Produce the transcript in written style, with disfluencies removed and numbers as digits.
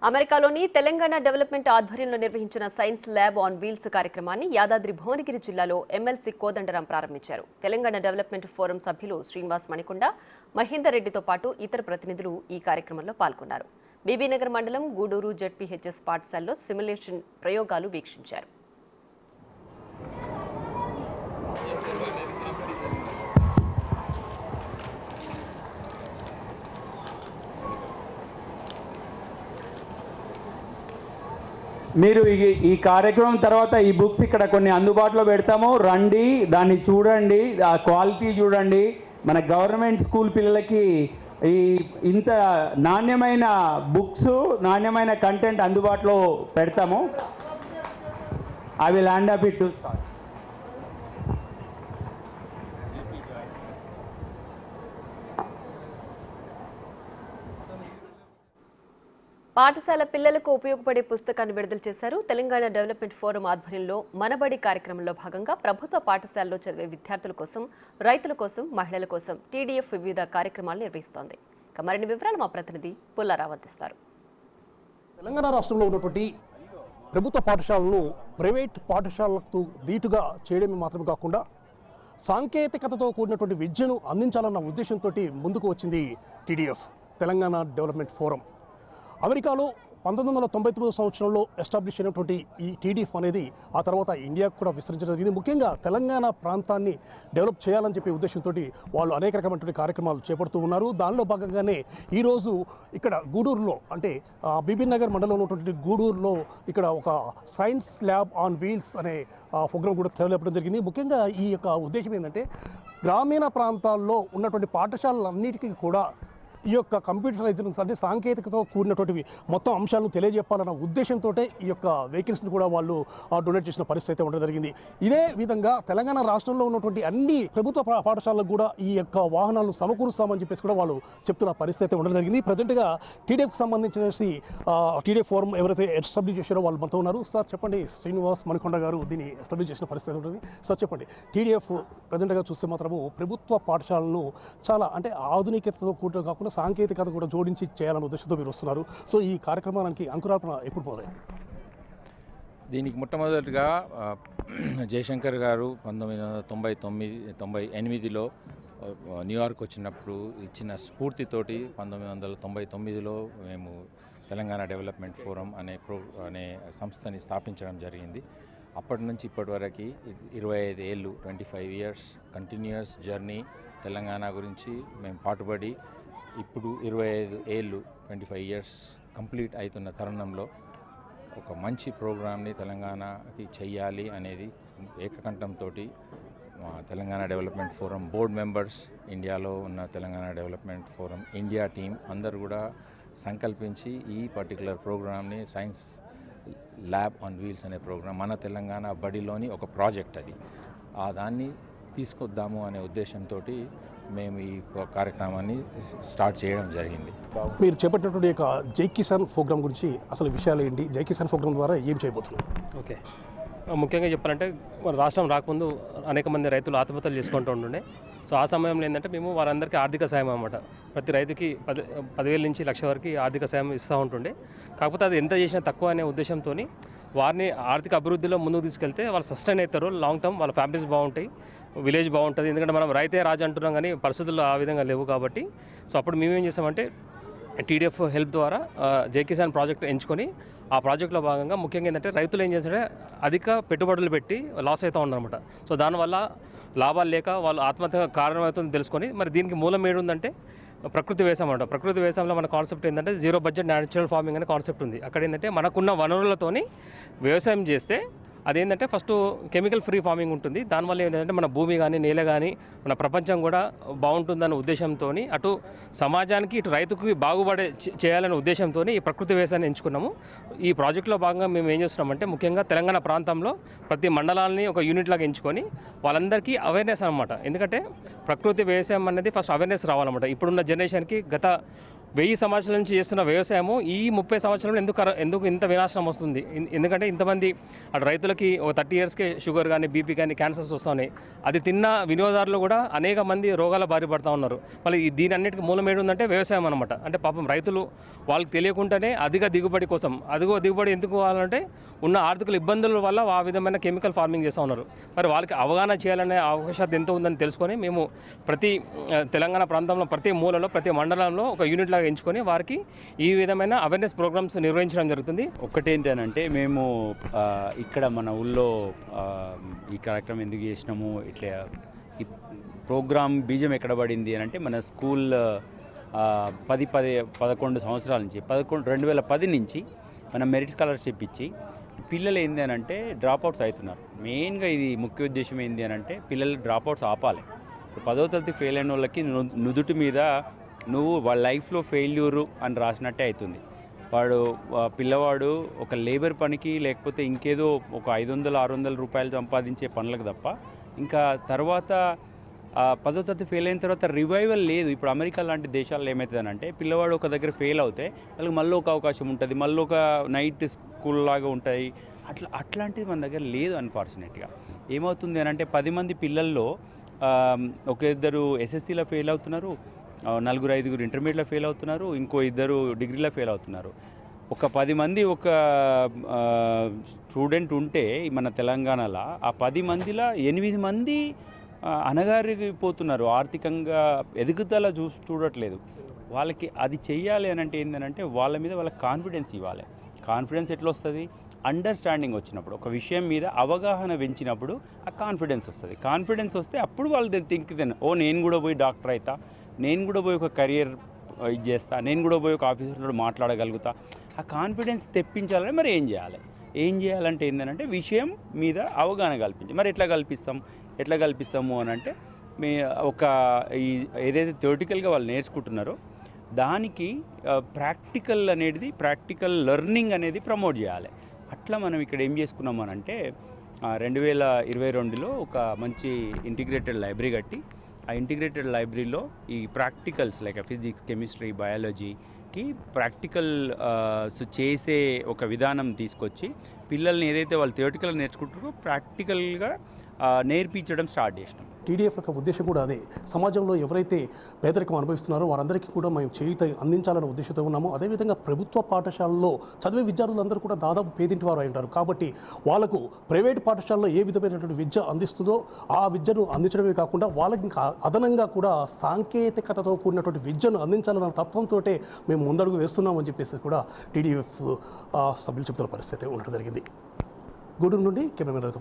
అమెరికాలోని తెలంగాణ డెవలప్మెంట్ ఆధ్వర్యంలో నిర్వహించిన సైన్స్ ల్యాబ్ ఆన్ వీల్స్ కార్యక్రమాన్ని యాదాద్రి భువనగిరి జిల్లాలో ఎమ్మెల్సీ కోదండరాం ప్రారంభించారు. తెలంగాణ డెవలప్మెంట్ ఫోరం సభ్యులు శ్రీనివాస్ మణికొండ, మహేందర్ రెడ్డితో పాటు ఇతర ప్రతినిధులు ఈ కార్యక్రమంలో పాల్గొన్నారు. బీబీనగర్ మండలం గూడూరు జెడ్పీహెచ్ఎస్ పాఠశాలలో సిమ్యులేషన్ ప్రయోగాలు వీక్షించారు. మీరు ఈ కార్యక్రమం తర్వాత ఈ బుక్స్ ఇక్కడ కొన్ని అందుబాటులో పెడతాము. రండి, దాన్ని చూడండి, ఆ క్వాలిటీ చూడండి. మన గవర్నమెంట్ స్కూల్ పిల్లలకి ఇంత నాణ్యమైన బుక్స్, నాణ్యమైన కంటెంట్ అందుబాటులో పెడతాము. I will hand up it to పాఠశాల పిల్లలకు ఉపయోగపడే పుస్తకాన్ని విడుదల చేశారు. తెలంగాణ డెవలప్మెంట్ ఫోరం ఆధ్వర్యంలో మనబడి కార్యక్రమంలో భాగంగా ప్రభుత్వ పాఠశాలలో చదివే విద్యార్థుల కోసం, రైతుల కోసం, మహిళల కోసం టీడీఎఫ్ వివిధ కార్యక్రమాలు నిర్వహిస్తోంది. మరిన్ని వివరాలు మా ప్రతినిధి పుల్లారావు అందిస్తారు. తెలంగాణ రాష్ట్రంలో ఉన్నటువంటి ప్రభుత్వ పాఠశాలను ప్రైవేట్ పాఠశాలలకు ధీటుగా చేయడమే మాత్రమే కాకుండా సాంకేతికతతో కూడినటువంటి విద్యను అందించాలన్న ఉద్దేశంతో ముందుకు వచ్చింది టీడీఎఫ్, తెలంగాణ డెవలప్మెంట్ ఫోరం. అమెరికాలో 1999 సంవత్సరంలో ఎస్టాబ్లిష్ అయినటువంటి ఈ టీడీఎఫ్ అనేది ఆ తర్వాత ఇండియాకు కూడా విస్తరించడం జరిగింది. ముఖ్యంగా తెలంగాణ ప్రాంతాన్ని డెవలప్ చేయాలని చెప్పే ఉద్దేశంతో వాళ్ళు అనేక రకమైనటువంటి కార్యక్రమాలు చేపడుతూ ఉన్నారు. దానిలో భాగంగానే ఈరోజు ఇక్కడ గూడూరులో, అంటే బీబీనగర్ మండలంలో ఉన్నటువంటి గూడూరులో ఇక్కడ ఒక సైన్స్ ల్యాబ్ ఆన్ వీల్స్ అనే ప్రోగ్రాం కూడా తెరలేపడం జరిగింది. ముఖ్యంగా ఈ యొక్క ఉద్దేశం ఏంటంటే గ్రామీణ ప్రాంతాల్లో ఉన్నటువంటి పాఠశాలలన్నిటికీ కూడా ఈ యొక్క కంప్యూటరైజేషన్ అంటే సాంకేతికతో కూడినటువంటి మొత్తం అంశాలను తెలియజెప్పాలన్న ఉద్దేశంతో ఈ యొక్క వెహికల్స్ని కూడా వాళ్ళు డొనేట్ చేసిన పరిస్థితి అయితే ఉండడం జరిగింది. ఇదే విధంగా తెలంగాణ రాష్ట్రంలో ఉన్నటువంటి అన్ని ప్రభుత్వ పాఠశాలకు కూడా ఈ యొక్క వాహనాలను సమకూరుస్తామని చెప్పేసి కూడా వాళ్ళు చెప్తున్న పరిస్థితి అయితే ఉండడం జరిగింది. ప్రజెంట్గా టీడీఎఫ్కి సంబంధించి టీడీఎఫ్ ఫోరం ఎవరైతే ఎస్టాబ్లిష్ చేశారో వాళ్ళు మనతో ఉన్నారు. సార్ చెప్పండి, శ్రీనివాస్ మణికొండ గారు దీన్ని ఎస్టాబ్లిష్ చేసిన పరిస్థితి ఉంటుంది. సార్ చెప్పండి, టీడీఎఫ్ ప్రజెంట్గా చూస్తే మాత్రము ప్రభుత్వ పాఠశాలను చాలా అంటే ఆధునికతతో కూడా కాకుండా సాంకేతికత కూడా జోడించి చేయాలనే ఉద్దేశంతో మీరు వస్తున్నారు. సో ఈ కార్యక్రమానికి అంకురార్పణ ఎప్పుడు పోతాయి? దీనికి మొట్టమొదటిగా జయశంకర్ గారు 1998లో న్యూయార్క్ వచ్చినప్పుడు ఇచ్చిన స్ఫూర్తితోటి 1999లో మేము తెలంగాణ డెవలప్మెంట్ ఫోరం అనే సంస్థని స్థాపించడం జరిగింది. అప్పటి నుంచి ఇప్పటి వరకు 25 ఏళ్ళు, 25 ఇయర్స్ కంటిన్యూస్ జర్నీ తెలంగాణ గురించి మేము పాటుపడి ఇప్పుడు 25 ఏళ్ళు, 25 ఇయర్స్ కంప్లీట్ అవుతున్న తరుణంలో ఒక మంచి ప్రోగ్రామ్ని తెలంగాణకి చెయ్యాలి అనేది ఏకకంఠంతో Telangana development forum board members, ఇండియాలో ఉన్న Telangana development forum India team అందరూ కూడా సంకల్పించి ఈ పర్టికులర్ ప్రోగ్రామ్ని సైన్స్ ల్యాబ్ ఆన్ వీల్స్ అనే ప్రోగ్రామ్ మన తెలంగాణ బడిలోని ఒక ప్రాజెక్ట్, అది దాన్ని తీసుకొద్దాము అనే ఉద్దేశంతో మేము ఈ కార్యక్రమాన్ని స్టార్ట్ చేయడం జరిగింది. మీరు చేపట్టినటువంటి యొక్క జై కిసాన్ ప్రోగ్రాం గురించి అసలు విషయాలు ఏంటి? జై కిసాన్ ప్రోగ్రాం ద్వారా ఏం చేయబోతున్నారు? ఓకే, ముఖ్యంగా చెప్పాలంటే మన రాష్ట్రం రాకముందు అనేక మంది రైతులు ఆత్మహత్యలు చేసుకుంటూ ఉంటుండే. సో ఆ సమయంలో ఏంటంటే మేము వారందరికీ ఆర్థిక సాయం అన్నమాట, ప్రతి రైతుకి 10,000 నుంచి 1,00,000 వరకు ఆర్థిక సాయం ఇస్తూ ఉంటుండే. కాకపోతే అది ఎంత చేసినా తక్కువ అనే ఉద్దేశంతో వారిని ఆర్థిక అభివృద్ధిలో ముందుకు తీసుకెళ్తే వాళ్ళు సస్టైన్ అవుతారు, లాంగ్ టర్మ్ వాళ్ళ ఫ్యామిలీస్ బాగుంటాయి, విలేజ్ బాగుంటుంది. ఎందుకంటే మనం రైతే రాజు అంటున్నాం కానీ పరిస్థితులు ఆ విధంగా లేవు కాబట్టి. సో అప్పుడు మేమేం చేసామంటే టీడీఎఫ్ హెల్ప్ ద్వారా జై కిసాన్ ప్రాజెక్ట్ ఎంచుకొని ఆ ప్రాజెక్టులో భాగంగా ముఖ్యంగా ఏంటంటే రైతులు ఏం చేస్తారంటే అధిక పెట్టుబడులు పెట్టి లాస్ అవుతూ ఉన్నారన్నమాట. సో దానివల్ల లాభాలు లేక వాళ్ళు ఆత్మహత్య కారణమవుతుందని తెలుసుకొని మరి దీనికి మూలం ఏడుందంటే ప్రకృతి వ్యవసాయం అంట. ప్రకృతి వ్యవసాయంలో మన కాన్సెప్ట్ ఏంటంటే జీరో బడ్జెట్ న్యాచురల్ ఫార్మింగ్ అనే కాన్సెప్ట్ ఉంది. అక్కడ ఏంటంటే మనకున్న వనరులతోని వ్యవసాయం చేస్తే అదేంటంటే ఫస్ట్ కెమికల్ ఫ్రీ ఫార్మింగ్ ఉంటుంది. దానివల్ల ఏంటంటే మన భూమి కానీ నేల కానీ మన ప్రపంచం కూడా బాగుంటుందన్న ఉద్దేశంతో అటు సమాజానికి ఇటు రైతుకి బాగుపడే చేయాలనే ఉద్దేశంతో ఈ ప్రకృతి వ్యవసాయాన్ని ఎంచుకున్నాము. ఈ ప్రాజెక్టులో భాగంగా మేము ఏం చేస్తున్నామంటే ముఖ్యంగా తెలంగాణ ప్రాంతంలో ప్రతి మండలాన్ని ఒక యూనిట్ లాగా ఎంచుకొని వాళ్ళందరికీ అవేర్నెస్ అనమాట. ఎందుకంటే ప్రకృతి వ్యవసాయం అనేది ఫస్ట్ అవేర్నెస్ రావాలన్నమాట. ఇప్పుడున్న జనరేషన్కి గత 1000 సంవత్సరాల నుంచి చేస్తున్న వ్యవసాయము ఈ 30 సంవత్సరాలు ఎందుకు ఇంత వినాశనం వస్తుంది? ఎందుకంటే ఇంతమంది అటు రైతులకి ఒక 30 ఇయర్స్కే షుగర్ కానీ బీపీ కానీ క్యాన్సర్స్ వస్తున్నాయి. అది తిన్న వినియోగదారులు కూడా అనేక మంది రోగాల బారి పడుతూ ఉన్నారు. మళ్ళీ దీని అన్నిటికీ మూలం ఏంటంటే వ్యవసాయం అనమాట. అంటే పాపం రైతులు వాళ్ళకి తెలియకుండానే అధిక దిగుబడి కోసం దిగుబడి ఎందుకు కావాలంటే ఉన్న ఆర్థిక ఇబ్బందుల వల్ల ఆ విధమైన కెమికల్ ఫార్మింగ్ చేస్తూ ఉన్నారు. మరి వాళ్ళకి అవగాహన చేయాలనే అవకాశం ఎంత ఉందని తెలుసుకొని మేము ప్రతి తెలంగాణ ప్రాంతంలో ప్రతి మూలలో ప్రతి మండలంలో ఒక యూనిట్ లాగా ఎంచుకొని వారికి ఈ విధమైన అవేర్నెస్ ప్రోగ్రామ్స్ నిర్వహించడం జరుగుతుంది. ఒకటేంటంటే మేము ఇక్కడ మన ఊళ్ళో ఈ కార్యక్రమం ఎందుకు చేసినాము, ఇట్లా ఈ ప్రోగ్రామ్ బీజం ఎక్కడ పడింది అని అంటే మన స్కూల్ 11 సంవత్సరాల నుంచి 2010 నుంచి మనం మెరిట్ స్కాలర్షిప్ ఇచ్చి పిల్లలు ఏంది అని అంటే డ్రాప్అవుట్స్ అవుతున్నారు. మెయిన్గా ఇది ముఖ్య ఉద్దేశం ఏంది అని అంటే పిల్లలు డ్రాప్అవుట్స్ ఆపాలి. ఇప్పుడు 10వ తరగతి ఫెయిల్ అయిన వాళ్ళకి నుదుటి మీద నువ్వు వాళ్ళ లైఫ్లో ఫెయిల్యూరు అని రాసినట్టే అవుతుంది. పిల్లవాడు ఒక లేబర్ పనికి లేకపోతే ఇంకేదో ఒక 500-600 రూపాయలు సంపాదించే పనులకు తప్ప ఇంకా తర్వాత 10వ తరగతి ఫెయిల్ అయిన తర్వాత రివైవల్ లేదు. ఇప్పుడు అమెరికా లాంటి దేశాల్లో ఏమవుతుందనంటే పిల్లవాడు ఒక దగ్గర ఫెయిల్ అవుతే వాళ్ళకి మళ్ళీ ఒక అవకాశం ఉంటుంది, మళ్ళీ ఒక నైట్ స్కూల్ లాగా ఉంటాయి. అట్లాంటిది మన దగ్గర లేదు. అన్ఫార్చునేట్గా ఏమవుతుంది అని అంటే 10 మంది పిల్లల్లో ఒక 2 ఎస్ఎస్సీలో ఫెయిల్ అవుతున్నారు, 4-5 ఇంటర్మీడియట్లో ఫెయిల్ అవుతున్నారు, ఇంకో 2 డిగ్రీలో ఫెయిల్ అవుతున్నారు. ఒక 10 మంది ఒక స్టూడెంట్ ఉంటే మన తెలంగాణలో ఆ 10 మందిలో 8 మంది అనగారిపోతున్నారు. ఆర్థికంగా ఎదుగుదల చూడట్లేదు. వాళ్ళకి అది చెయ్యాలి అని అంటే ఏంటంటే వాళ్ళ మీద వాళ్ళకి కాన్ఫిడెన్స్ ఇవ్వాలి. కాన్ఫిడెన్స్ ఎట్లా వస్తుంది? అండర్స్టాండింగ్ వచ్చినప్పుడు, ఒక విషయం మీద అవగాహన పెంచినప్పుడు ఆ కాన్ఫిడెన్స్ వస్తుంది. కాన్ఫిడెన్స్ వస్తే అప్పుడు వాళ్ళు నేను కూడా పోయి డాక్టర్ అవుతా, నేను కూడా పోయి ఒక కెరియర్ ఇది చేస్తా, నేను కూడా పోయి ఒక ఆఫీసర్తో మాట్లాడగలుగుతా. ఆ కాన్ఫిడెన్స్ తెప్పించాలంటే మరి ఏం చేయాలంటే ఏంటంటే విషయం మీద అవగాహన కల్పించాలి. మరి ఎట్లా కల్పిస్తాము అని అంటే ఏదైతే థియరిటికల్గా వాళ్ళు నేర్చుకుంటున్నారో దానికి ప్రాక్టికల్ లెర్నింగ్ అనేది ప్రమోట్ చేయాలి. అట్లా మనం ఇక్కడ ఏం చేసుకున్నాం అని అంటే 2022లో ఒక మంచి ఇంటిగ్రేటెడ్ లైబ్రరీ కట్టి ఆ ఇంటిగ్రేటెడ్ లైబ్రరీలో ఈ ప్రాక్టికల్స్ లైక్ ఫిజిక్స్, కెమిస్ట్రీ, బయాలజీకి ప్రాక్టికల్ చేసే ఒక విధానం తీసుకొచ్చి పిల్లల్ని ఏదైతే వాళ్ళు థియరిటికల్గా నేర్చుకుంటారో ప్రాక్టికల్గా నేర్పించడం స్టార్ట్ చేసినాం. టీడీఎఫ్ యొక్క ఉద్దేశం కూడా అదే. సమాజంలో ఎవరైతే పేదరికం అనుభవిస్తున్నారో వారందరికీ కూడా మేము చేయూత అందించాలనే ఉద్దేశంతో ఉన్నాము. అదేవిధంగా ప్రభుత్వ పాఠశాలలో చదివే విద్యార్థులందరూ కూడా దాదాపు పేదింటి వారు అయి ఉంటారు. కాబట్టి వాళ్ళకు ప్రైవేట్ పాఠశాలలో ఏ విధమైనటువంటి విద్య అందిస్తుందో ఆ విద్యను అందించడమే కాకుండా వాళ్ళకి ఇంకా అదనంగా కూడా సాంకేతికతతో కూడినటువంటి విద్యను అందించాలన్న తత్వంతో మేము ముందడుగు వేస్తున్నామని చెప్పేసి కూడా టీడీఎఫ్ సభ్యులు చెబుతున్న పరిస్థితి ఉండడం జరిగింది. గూడూరు నుండి కెమెరా రైతు